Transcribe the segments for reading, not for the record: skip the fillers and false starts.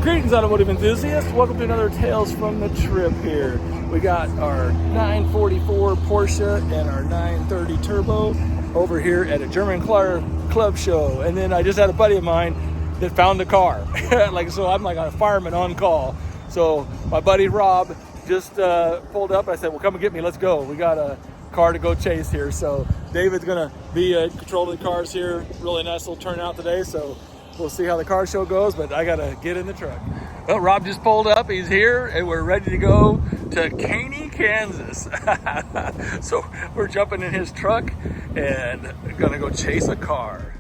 Greetings, automotive enthusiasts. Welcome to another Tales from the Trip here. We got our 944 Porsche and our 930 Turbo over here at a German car club show. And then I just had a buddy of mine that found the car. So I'm like a fireman on call. So my buddy Rob just pulled up. I said, well, come and get me. Let's go. We got a car to go chase here. So David's going to be controlling the cars here. Really nice little turnout today. So we'll see how the car show goes, but I gotta get in the truck. Well, Rob just pulled up. He's here, and we're ready to go to Caney, Kansas. So we're jumping in his truck and gonna go chase a car.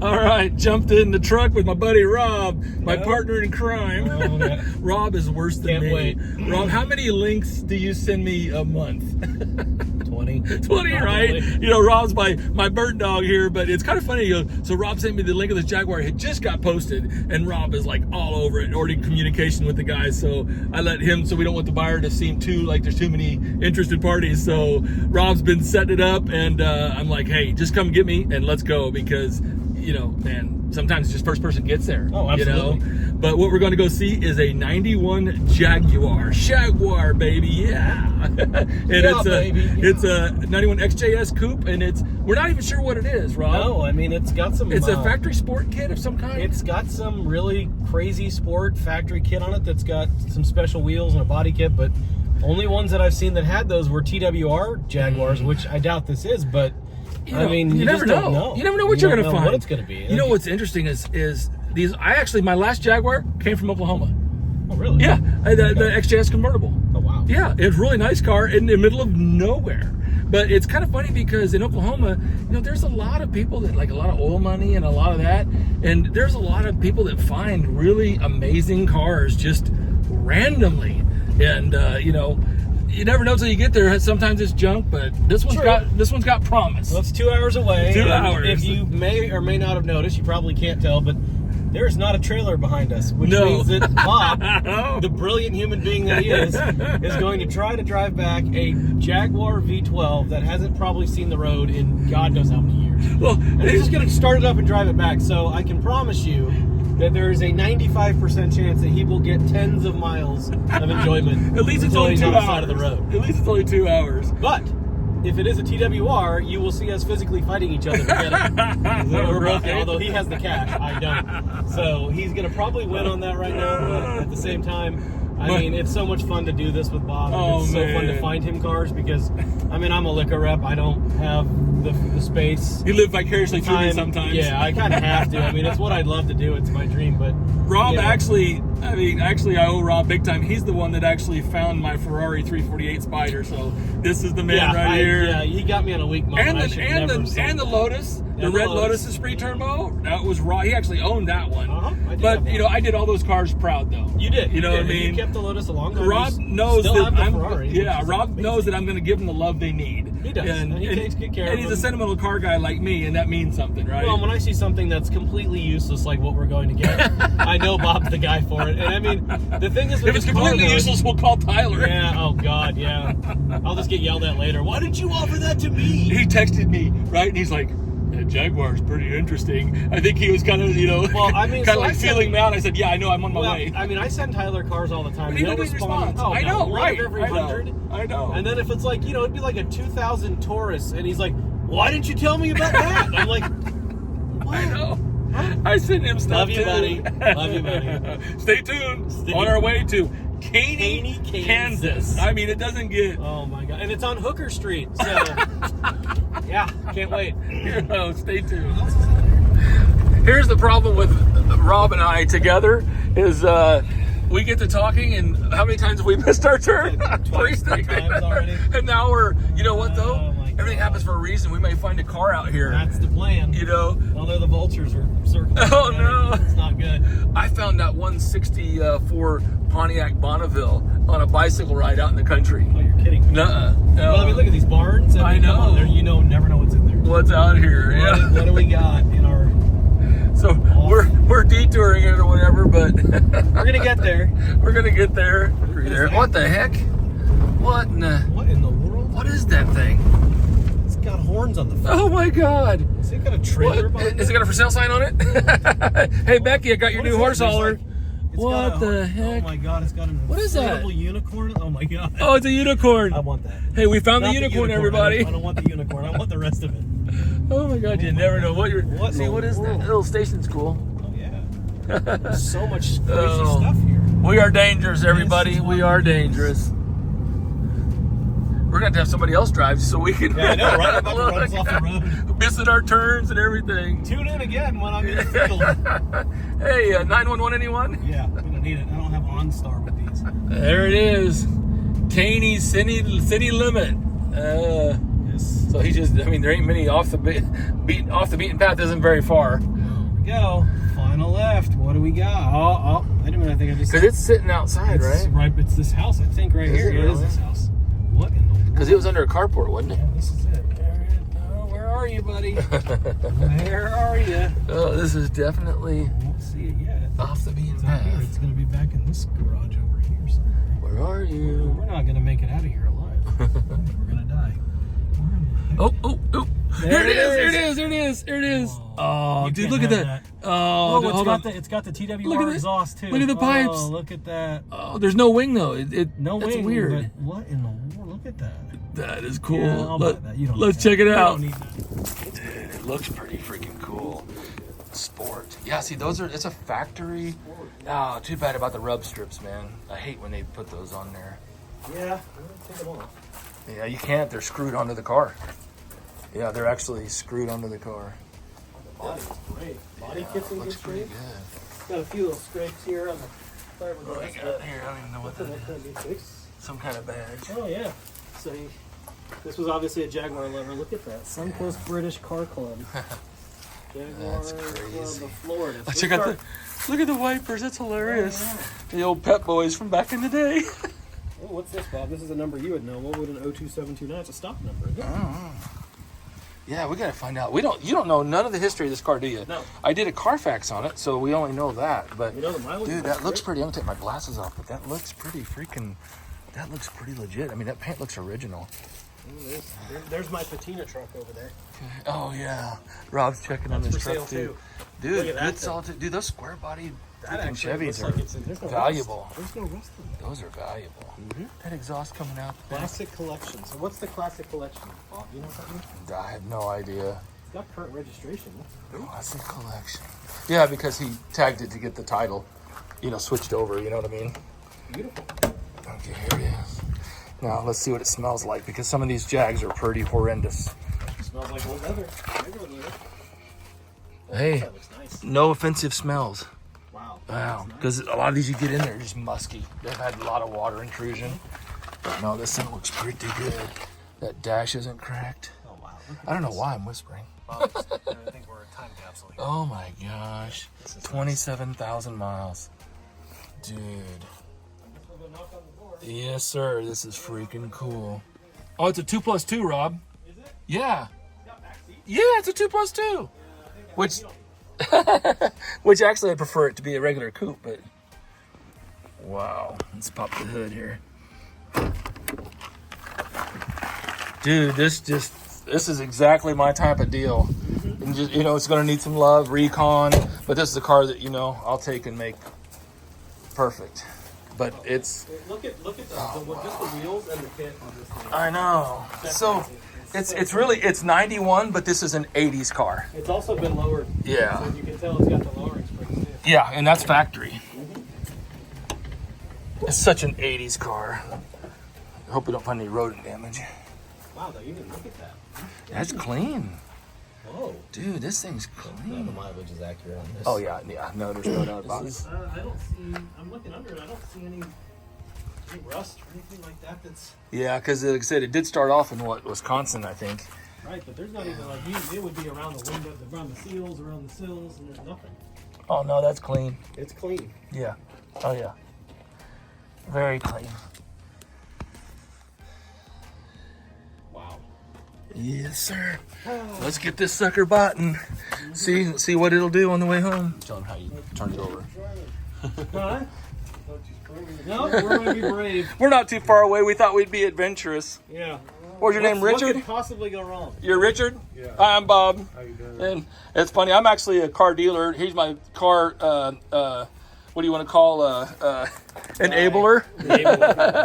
All right, jumped in the truck with my buddy Rob, my partner in crime. Oh, yeah. Rob is worse than me. Wait. Rob, how many links do you send me a month? 20. 20, right? You know, Rob's my bird dog here, but it's kind of funny. So Rob sent me the link of this Jaguar. It just got posted, and Rob is like all over it, already in communication with the guys. So I let him, so we don't want the buyer to seem too like there's too many interested parties. So Rob's been setting it up, and I'm like, hey, just come get me and let's go, because you know, man, sometimes just first person gets there. Oh, absolutely. You know? But what we're going to go see is a 91 Jaguar, baby, yeah. And it's a 91 XJS Coupe, and we're not even sure what it is, Rob. No, I mean, it's got some... It's a factory sport kit of some kind? It's got some really crazy sport factory kit on it that's got some special wheels and a body kit, but only ones that I've seen that had those were TWR Jaguars, which I doubt this is, but... I mean, you never know. You never know what you're going to find. What it's going to be. You know what's interesting is these. My last Jaguar came from Oklahoma. Oh, really? Yeah, the XJS convertible. Oh, wow. Yeah, it's a really nice car in the middle of nowhere. But it's kind of funny because in Oklahoma, you know, there's a lot of people that like a lot of oil money and a lot of that, and there's a lot of people that find really amazing cars just randomly, and you know. You never know till you get there. Sometimes it's junk, but this one's got promise. Well, it's 2 hours away. 2 hours. If you may or may not have noticed, you probably can't tell, but there's not a trailer behind us, which means that Bob, the brilliant human being that he is going to try to drive back a Jaguar V12 that hasn't probably seen the road in God knows how many years. Well, and he's just going to start it up and drive it back. So I can promise you that there is a 95% chance that he will get tens of miles of enjoyment. At least it's only 2 hours. On the side of the road. At least it's only 2 hours. But if it is a TWR, you will see us physically fighting each other to get it. We're both, although he has the cash, I don't. So he's going to probably win on that right now. But at the same time, I mean, it's so much fun to do this with Bob. Oh, it's so man. fun to find him cars because, I mean, I'm a liquor rep. I don't have the space. You live vicariously through me sometimes. Yeah, I kind of have to. I mean, it's what I'd love to do. It's my dream, but... Rob, you know, actually, I owe Rob big time. He's the one that actually found my Ferrari 348 Spider, so this is the man here. Yeah, he got me on a weak moment. And the Lotus, the red Lotus Esprit Turbo, that was Rob. He actually owned that one. But, you know, I did all those cars proud, though. You did. You know what I mean? You kept the Lotus along. Rob knows that Ferrari, Rob knows that I'm going to give him the love they need. He does. And he takes good care of them. And he's a sentimental car guy like me, and that means something, right? Well, when I see something that's completely useless like what we're going to get, I know Bob's the guy for it. And I mean, the thing is, if it's completely useless, we'll call Tyler. Yeah. Oh God. Yeah. I'll just get yelled at later. Why didn't you offer that to me? He texted me, right, and he's like, Jaguar's pretty interesting. I think he was kind of, you know, feeling me out. I said, yeah, I know, I'm on my way. I mean, I send Tyler cars all the time. But he doesn't respond. Oh, I know, right? Every 100. I know. And then if it's like, you know, it'd be like a 2000 Taurus, and he's like, why didn't you tell me about that? I'm like, what? I know. I sent him stuff. Love you, buddy. Love you, buddy. Stay tuned. On our way to Caney, Kansas. I mean, it doesn't get... Oh, my God. And it's on Hooker Street, so... yeah, can't wait. Stay tuned. Here's the problem with Rob and I together is we get to talking, and how many times have we missed our turn? Twice, 3 times already. And now we're, you know what, though? Everything happens for a reason. We may find a car out here. That's the plan. You know? Although the vultures are circling. Oh, no. It's not good. I found that 164 Pontiac Bonneville on a bicycle ride out in the country. Oh, you're kidding me. Nuh-uh. Well, I mean, look at these barns. I know. Come on, you know, never know what's in there. What's out here? What do we got in our... So we're detouring it or whatever, but... we're going to get there. We're going to get there. What the heck? What in the... What in the world? What is that thing? got horns on the front. Oh my God! Has it got a trailer behind Is it got a for sale sign on it? Hey Becky, I got your new horse hauler. What the heck? Oh my God, it's got an inflatable unicorn. Oh my God. Oh, it's a unicorn. I want that. Hey, we found the unicorn, everybody. I don't want the unicorn. I want the rest of it. Oh my God, you never know what you're. See, what is that? Little station's cool. Oh yeah. There's so much crazy stuff here. We are dangerous, everybody. We are dangerous. We're going to have somebody else drive so we can. Yeah, I know, right? About to run us off the road. Missing our turns and everything. Tune in again when I'm in the field. Hey, 911 anyone? Yeah, we don't need it. I don't have OnStar with these. There it is. Caney city limit. Yes. So he just, I mean, there ain't many off the beaten path isn't very far. There we go. Final left. What do we got? Oh, wait a minute. I think I just. Because it's sitting outside, right? Right, it's this house, I think, right here. It It is this house. What in the world? Because it was under a carport, wasn't it? Yeah, this is it. Oh, where are you, buddy? Where are you? Oh, this is definitely I won't see it yet. off the beaten It's out here. path. It's going to be back in this garage over here somewhere. Where are you? We're not going to make it out of here alive. We're going to die. Oh. There it is. There it is. Oh, You dude, can't look at have that. that. Oh, dude, hold on. It's got the TWR Look at that. exhaust too. Look at the pipes. Oh, look at that. Oh, there's no wing though. No that's wing. weird. But what in the world? Look at that. That is cool. Yeah, I'll buy that. You don't Let's need check that. it You out. don't need that. Dude, it looks pretty freaking cool. Sport. Yeah, see, it's a factory. Oh, too bad about the rub strips, man. I hate when they put those on there. Yeah, take them off. Yeah, you can't. They're screwed onto the car. Yeah, they're actually screwed onto the car. Body's great. Body kit's in good Looks pretty shape. good. Got a few little scrapes here on the fiberglass. What do we got here? I don't even know what that That's gonna be is. fixed. Some kind of badge. Oh yeah. So this was obviously a Jaguar lover. Look at that. Suncoast British Car Club. Jaguar That's Club crazy. of Florida. So Check out look at the wipers. That's hilarious. Oh, The old Pep Boys from back in the day. Oh, what's this, Bob? This is a number you would know. What would an 02729? It's a stock number. Isn't it? Yeah, we gotta find out. You don't know none of the history of this car, do you? No. I did a Carfax on it, so we only know that. But You know the mileage? dude, that looks pretty. I'm gonna take my glasses off, but that looks pretty freaking. That looks pretty legit. I mean, that paint looks original. There's my patina truck over there. Oh yeah, Rob's checking on That's this for truck sale, too. too. Dude, Look at that good thing. solid. Dude, those square body That freaking actually Chevys looks are like there's no valuable. Rust. There's no rust in there. Those are valuable. That exhaust coming out. the back. Classic collection. So what's the classic collection, Bob? You know what that means? I have no idea. It's got current registration. Classic collection. Yeah, because he tagged it to get the title, switched over, you know what I mean? Beautiful. Okay, here it is. Now, let's see what it smells like, because some of these Jags are pretty horrendous. It smells like old leather. Regular leather. Hey, That looks nice. no offensive smells. Wow. Wow, because a lot of these you get in there are just musky. They've had a lot of water intrusion. But no, this thing looks pretty good. That dash isn't cracked. Oh, wow. I don't know why I'm whispering. I think we're a time capsule here. Oh my gosh. 27,000 miles. Dude. Yes, sir. This is freaking cool. Oh, it's a 2+2, Rob. Is it? Yeah. It's got back seats. Yeah, it's a 2+2. Which, which actually I prefer it to be a regular coupe, but wow. Let's pop the hood here. Dude, this is exactly my type of deal. And just, it's going to need some love, recon, but this is a car that, I'll take and make perfect. But it's... Look at just the wheels and the kit on this thing. I know. So it's 91, but this is an 80s car. It's also been lowered. Yeah. So as you can tell, it's got the lowering springs too. Yeah, and that's factory. It's such an 80s car. I hope we don't find any rodent damage. Wow, though, you didn't look at that. That's clean. Whoa. Dude, this thing's Yeah, clean. the mileage is accurate on this. Oh, yeah. No, there's no doubt about it. I don't see. I'm looking under it. I don't see any rust or anything like that. That's Yeah, because like I said, it did start off in Wisconsin, I think. right, but there's not even like usually it would be around the window, around the seals, around the sills, and there's nothing. Oh, no, that's clean. It's clean. Yeah. Oh, yeah. Very clean. Wow. Yes, sir. Let's get this sucker bought and see what it'll do on the way home. Tell him how you turn it over. Huh? No, we're gonna be brave. We're not too far away. We thought we'd be adventurous. Yeah. What's your name, Richard? What could possibly go wrong? You're Richard? Yeah. Hi, I'm Bob. How you doing? And it's funny, I'm actually a car dealer. He's my car, what do you want to call, enabler?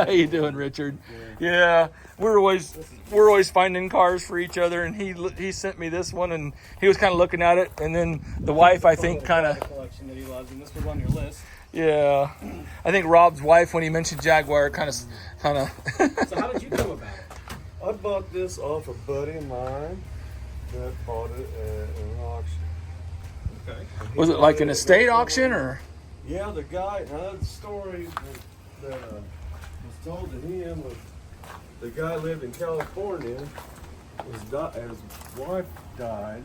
How you doing, Richard? Yeah. We're always finding cars for each other, and he sent me this one, and he was kind of looking at it, and then the wife, I think, kind of... collection that he loves, and this was on your list. Yeah. I think Rob's wife, when he mentioned Jaguar, kind of... So how did you come about it? I bought this off a buddy of mine that bought it at an auction. Okay. Was it like an estate auction, or? Yeah, the guy, the story that was told to him was the guy lived in California, his wife died,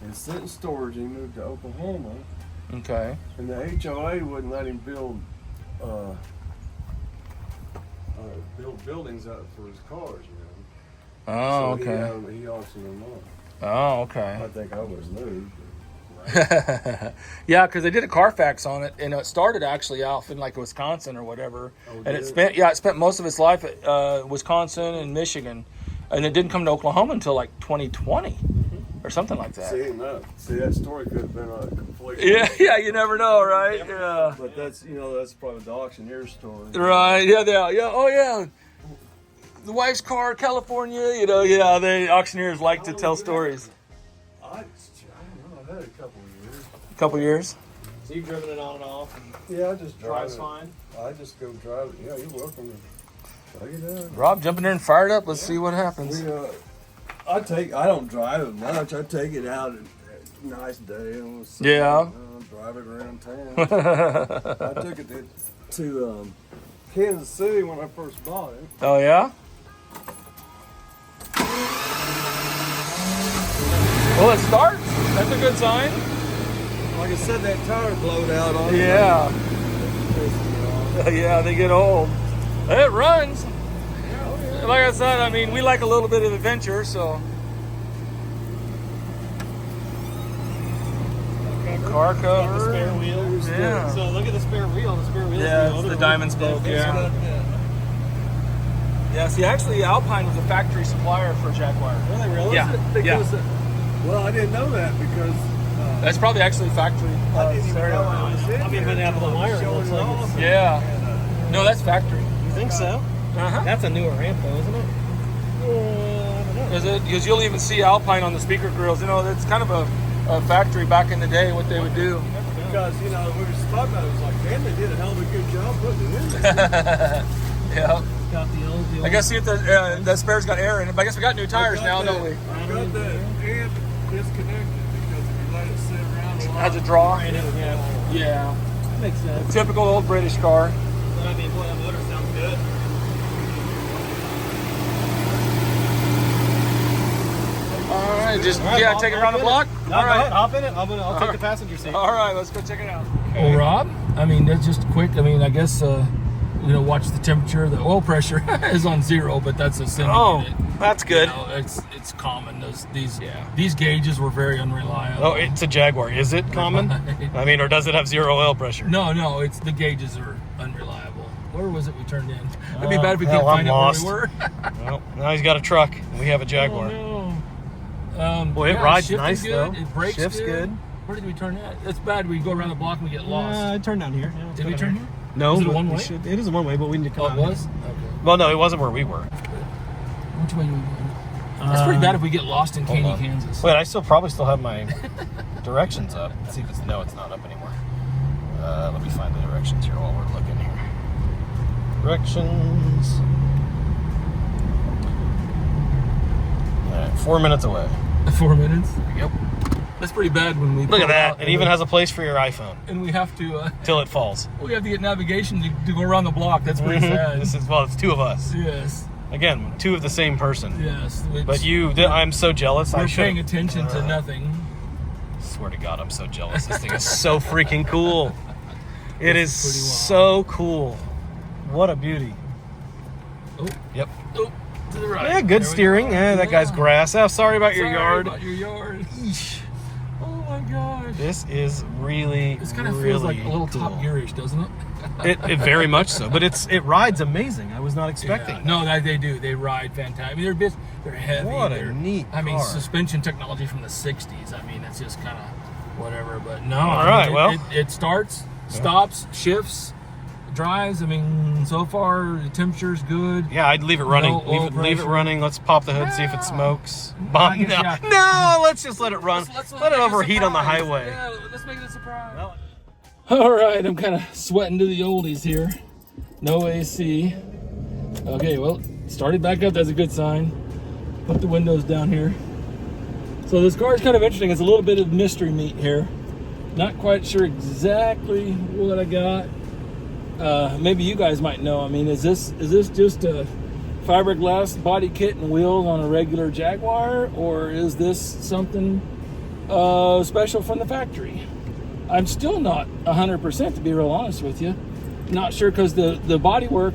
and sent in storage, and he moved to Oklahoma, Okay. and the HOA wouldn't let him build buildings out for his cars, you know. Oh, So okay. he auctioned them off. Oh, okay. I think I was moved. Yeah, because they did a Carfax on it, and it started actually out in like Wisconsin or whatever, and did it it? spent most of its life at Wisconsin and Michigan, and it didn't come to Oklahoma until like 2020 or something like that. See, that story could have been a complete. Yeah, you never know, right? Yeah. But that's probably the auctioneer story. Right, yeah, oh yeah. The wife's car, California, the auctioneers like to tell stories. I don't know. I had a couple of years. Couple years. So you've driven it on and off, and Yeah, I just drive drives it. fine? I just go drive it. Yeah, you're welcome to take it out. Rob, jumping in and fired up. Let's see what happens. I don't drive it much. I take it out at a nice day. And Yeah. Drive it around town. I took it to Kansas City when I first bought it. Oh yeah. Well, it starts. That's a good sign. Like I said, that tire blowed out on it. Yeah. Yeah, they get old. It runs. Like I said, I mean, we like a little bit of adventure, so. Car got the cover. spare wheel. Yeah. So look at the spare wheel. The spare wheel. Yeah, it's the diamond spoke, yeah. Yeah, see, actually, Alpine was a factory supplier for Jaguar. Really, really? Yeah. Because, well, I didn't know that because That's probably actually factory. I didn't even know I was in I've been there apple until and I was wire, it looks showing like it off. Yeah. No, that's factory. You think so? Uh-huh. That's a newer ramp, though, isn't it? I don't know. Is it? Because you'll even see Alpine on the speaker grills. That's kind of a factory back in the day, what they would do. Because, we were just talking about it. It was like, man, they did a hell of a good job putting it in there. Yeah. Got the old. I guess see if the spare's got air in it. But I guess we got new tires now, don't we? I got that amp disconnected because if you let it sit around a lot. Has a draw. Yeah. Yeah. Makes sense. Typical old British car. I mean, boy, that motor sounds good. All right, just All right, yeah, Bob, take it hop around the in block. it. No, All go right. ahead, hop in it. I'll take the passenger seat. All right, let's go check it out. Well, Rob, I mean, that's just quick. I mean, I guess watch the temperature. The oil pressure is on 0, but that's a semi unit. That's good. It's common. These gauges were very unreliable. Oh, it's a Jaguar. Is it common? I mean, or does it have 0 oil pressure? No, it's the gauges are unreliable. Where was it we turned in? It'd be bad if we hell, couldn't find I'm out lost. where we were. Well, now he's got a truck, and we have a Jaguar. Oh, no. Boy, it rides shifting nice, good. though. It brakes Shifts good. Where did we turn at? It's bad. We go around the block and we get lost. I turned down here. Yeah, Did we turn here? No, Is it a but one-way? we should- It is a one-way, but we need to come Oh, it out was? here. Okay. Well, no, it wasn't where we were. Which way are we going? It's pretty bad if we get lost in Caney, on. Kansas. Wait, I probably still have my directions up. Let's see if it's it's not up anymore. Let me find the directions here while we're looking here. Directions. All right, 4 minutes away. 4 minutes? Yep. That's pretty bad when we Look pull at that. out It even has a place for your iPhone and we have to till it falls. we have to get navigation to go around the block. That's pretty sad. It's 2 of us. Yes. Again, 2 of the same person. Yes. But I'm so jealous. We're I should paying attention to nothing. Swear to God, I'm so jealous. This thing is so freaking cool. It is pretty wild. so cool. What a beauty. Oh, Yep. oh, to the right. Yeah, good There we steering. go. Yeah, that guy's grass. Oh, sorry about your Sorry yard. about your yard. Eesh. Oh my gosh. This is really, This kind of really feels like a little cool. Top Gearish, doesn't it? It very much so, but it rides amazing. I was not expecting. Yeah. No, they do. They ride fantastic. I mean, they're heavy. What a they're neat I mean, car. suspension technology from the '60s. I mean, it's just kind of whatever. But no, All I right, mean, well. it starts, stops, shifts, drives. I mean, so far the temperature's good. Yeah, I'd leave it running. No oil Leave it pressure. running. Let's pop the hood, see if it smokes. I guess, no, yeah. no, let's just let it run. Let's let it make overheat on the surprise. highway. Yeah, let's make it a surprise. Well, All right, I'm kind of sweating to the oldies here. No AC. Okay, well, started back up. That's a good sign. Put the windows down here. So this car is kind of interesting. It's a little bit of mystery meat here. Not quite sure exactly what I got. Maybe you guys might know. I mean, is this just a fiberglass body kit and wheels on a regular Jaguar, or is this something special from the factory? I'm still not 100%, to be real honest with you. Not sure, because the body work,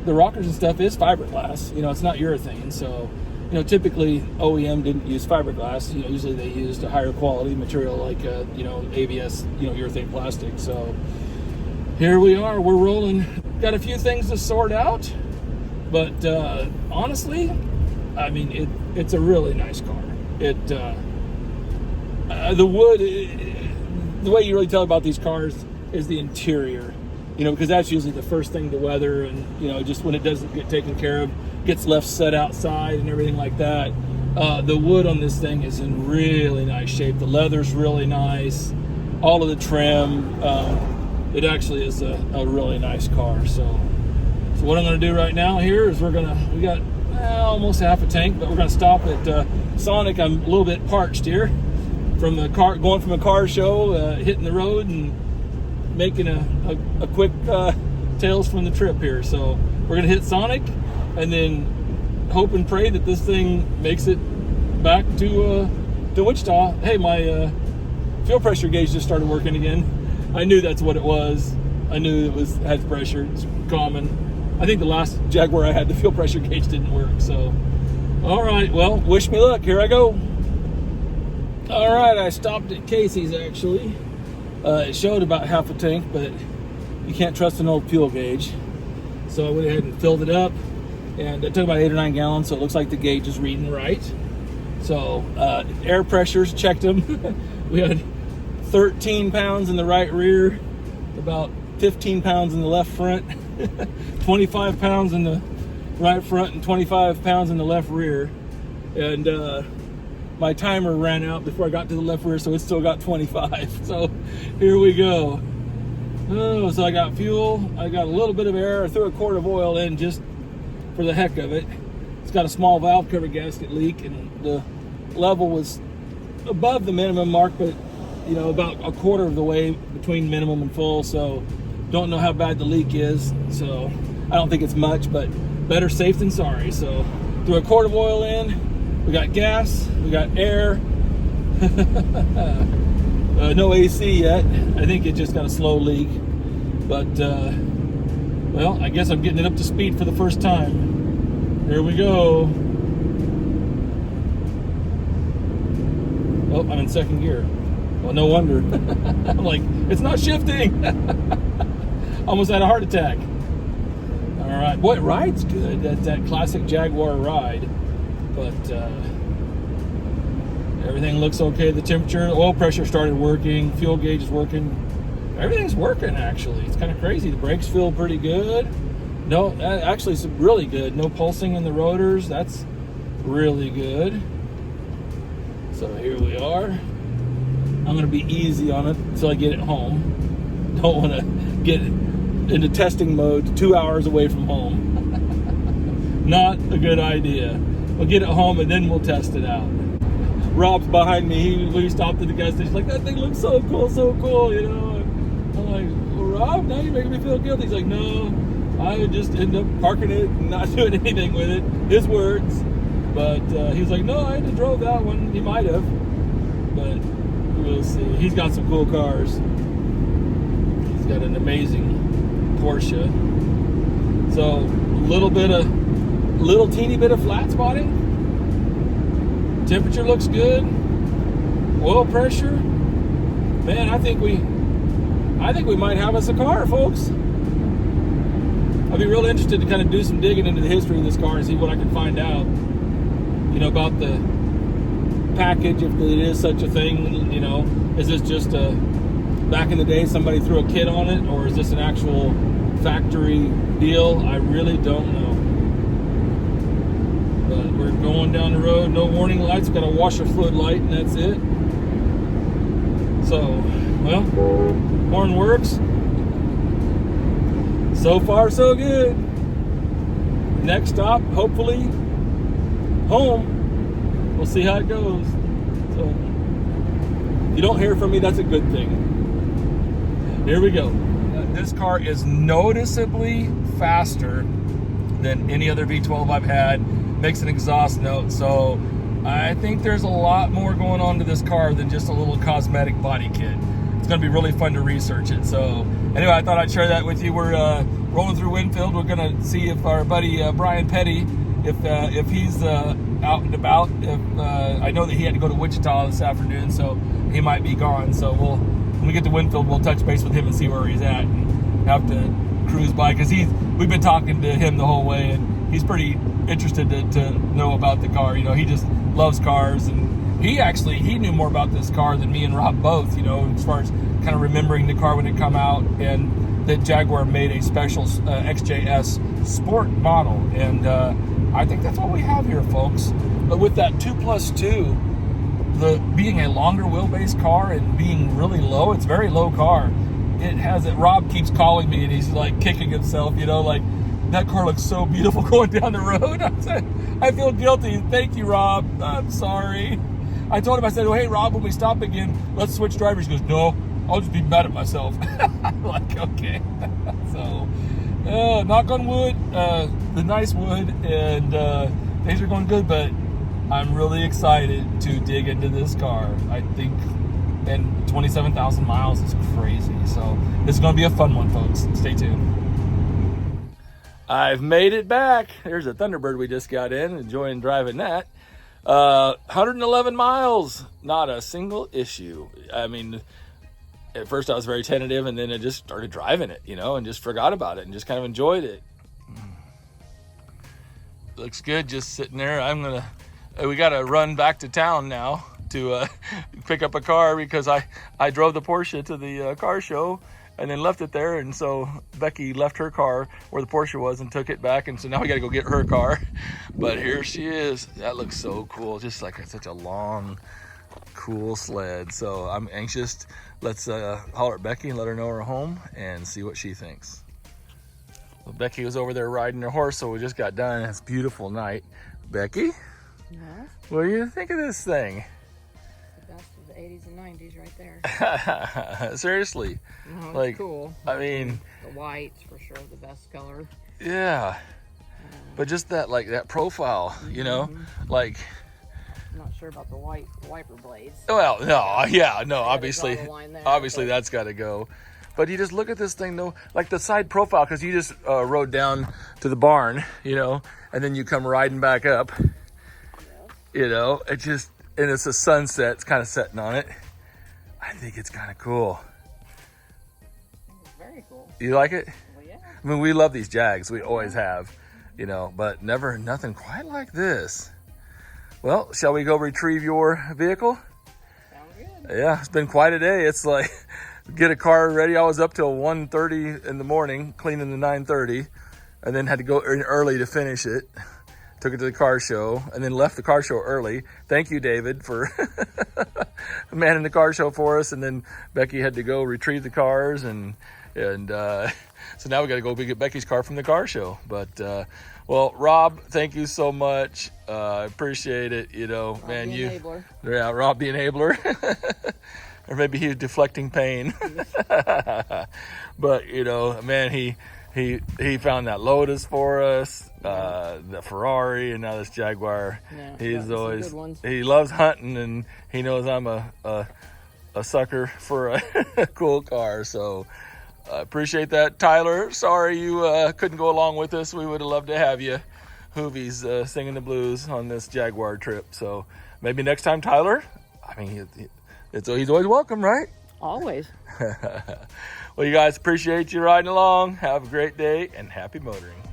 the rockers and stuff is fiberglass. You know, it's not urethane. So, you know, typically OEM didn't use fiberglass. You know, usually they used a higher quality material like, you know, ABS, you know, urethane plastic. So here we are, we're rolling. Got a few things to sort out, but honestly, I mean, it's a really nice car. The wood, the way you really tell about these cars is the interior, you know, because that's usually the first thing to weather, and, you know, just when it doesn't get taken care of, gets left set outside and everything like that. The wood on this thing is in really nice shape. The leather's really nice, all of the trim. It actually is a really nice car. So what I'm going to do right now here is we got almost half a tank, but we're going to stop at Sonic. I'm a little bit parched here from the car, going from a car show, hitting the road and making a quick tales from the trip here. So we're going to hit Sonic and then hope and pray that this thing makes it back to Wichita. Hey, my fuel pressure gauge just started working again. I knew that's what it was. I knew it had pressure. It's common. I think the last Jaguar I had, the fuel pressure gauge didn't work. So, all right. Well, wish me luck. Here I go. All right. I stopped at Casey's actually. It showed about half a tank, but you can't trust an old fuel gauge. So I went ahead and filled it up, and it took about 8 or 9 gallons. So it looks like the gauge is reading right. So air pressures, checked them. We had 13 pounds in the right rear, about 15 pounds in the left front, 25 pounds in the right front, and 25 pounds in the left rear. And my timer ran out before I got to the left rear, so it's still got 25. So here we go. Oh, so I got fuel, I got a little bit of air, I threw a quart of oil in just for the heck of it. It's got a small valve cover gasket leak, and the level was above the minimum mark, but you know, about a quarter of the way between minimum and full. So don't know how bad the leak is. So I don't think it's much, but better safe than sorry. So threw a quart of oil in. We got gas, we got air. No AC yet. I think it just got a slow leak. But well, I guess I'm getting it up to speed for the first time. Here we go. Oh, I'm in second gear. Well, no wonder. I'm like, it's not shifting. Almost had a heart attack. All right, boy, it rides good. That classic Jaguar ride. But everything looks okay. The temperature, oil pressure started working. Fuel gauge is working. Everything's working, actually. It's kind of crazy. The brakes feel pretty good. No, actually, it's really good. No pulsing in the rotors. That's really good. So here we are. I'm going to be easy on it until I get it home. Don't want to get into testing mode 2 hours away from home. Not a good idea. We'll get it home and then we'll test it out. Rob's behind me. We stopped at the gas station. Like, that thing looks so cool, you know. I'm like, well, Rob, now you're making me feel guilty. He's like, no, I would just end up parking it and not doing anything with it. His words. But he's like, no, I had to drove that one. He might have. But we'll see. He's got some cool cars. He's got an amazing Porsche. So little teeny bit of flat spotting. Temperature looks good. Oil pressure man, I think we might have us a car, folks. I'd be real interested to kind of do some digging into the history of this car and see what I can find out, you know, about the package, if it is such a thing. You know, is this just a back in the day somebody threw a kit on it, or is this an actual factory deal? I really don't know. But we're going down the road, no warning lights, got a washer fluid light, and that's it. So, well, horn works. So far, so good. Next stop, hopefully, home. We'll see how it goes. So, if you don't hear from me, that's a good thing. Here we go. This car is noticeably faster than any other V12 I've had. Makes an exhaust note, so I think there's a lot more going on to this car than just a little cosmetic body kit. It's going to be really fun to research it. So anyway, I thought I'd share that with you. We're rolling through Winfield. We're going to see if our buddy Brian Petty, if he's out and about. I know that he had to go to Wichita this afternoon, so he might be gone. So when we get to Winfield, we'll touch base with him and see where he's at, and have to cruise by, because we've been talking to him the whole way, and he's pretty interested to know about the car. You know, he just loves cars, and he knew more about this car than me and Rob both, you know, as far as kind of remembering the car when it come out, and that Jaguar made a special XJS sport model, and I think that's what we have here, folks. But with that 2+2, being a longer wheelbase car and being really low, it's a very low car. It has it. Rob keeps calling me, and he's like kicking himself, you know, like, that car looks so beautiful going down the road. I feel guilty. Thank you, Rob. I'm sorry. I told him, I said, oh, hey, Rob, when we stop again, let's switch drivers. He goes, no, I'll just be mad at myself. I'm like, okay. So, knock on wood, the nice wood, and things are going good, but I'm really excited to dig into this car. I think, and 27,000 miles is crazy. So this is going to be a fun one, folks. Stay tuned. I've made it back. There's a Thunderbird we just got in, enjoying driving that. 111 miles, not a single issue. I mean, at first I was very tentative, and then I just started driving it, you know, and just forgot about it and just kind of enjoyed it. Looks good just sitting there. We got to run back to town now to pick up a car, because I drove the Porsche to the car show and then left it there, and so Becky left her car where the Porsche was and took it back, and so now we got to go get her car. But here she is. That looks so cool, just like such a long, cool sled. So I'm anxious. Let's holler at Becky and let her know we're home and see what she thinks. Well, Becky was over there riding her horse, so we just got done. It's a beautiful night. Becky, Yeah, what do you think of this thing? the best of the 80s and 90s right there. Seriously, No, it's like, cool. I mean, The white's for sure the best color. yeah, but just that, like, that profile, you know, like, I'm not sure about the wiper blades. well, no, yeah, no, Gotta obviously, draw the line there, obviously but- that's got to go. But you just look at this thing, though, like the side profile, because you just rode down to the barn, you know, and then you come riding back up, you know, it just, and it's a sunset, it's kind of setting on it. I think it's kind of cool. It's very cool. You like it? Well, yeah. I mean, we love these Jags, we always have, you know, but nothing quite like this. Well, shall we go retrieve your vehicle? Sounds good. Yeah, it's been quite a day. It's like, get a car ready. I was up till 1:30 in the morning, cleaning the 930, and then had to go in early to finish it. Took it to the car show, and then left the car show early. Thank you, David, for manning the car show for us. And then Becky had to go retrieve the cars, and so now we got to go get Becky's car from the car show. But well, Rob, thank you so much. I appreciate it. You know, Rob man, the enabler. yeah, Rob the enabler. Or maybe he's deflecting pain. But, you know, man, he found that Lotus for us, the Ferrari, and now this Jaguar. Yeah, He's got some always, good ones. he loves hunting, and he knows I'm a sucker for a cool car. So I appreciate that. Tyler, sorry you couldn't go along with us. We would have loved to have you. Hoovy's singing the blues on this Jaguar trip. So maybe next time, Tyler. I mean, he's always welcome, right? Always. Well, you guys, appreciate you riding along. Have a great day and happy motoring.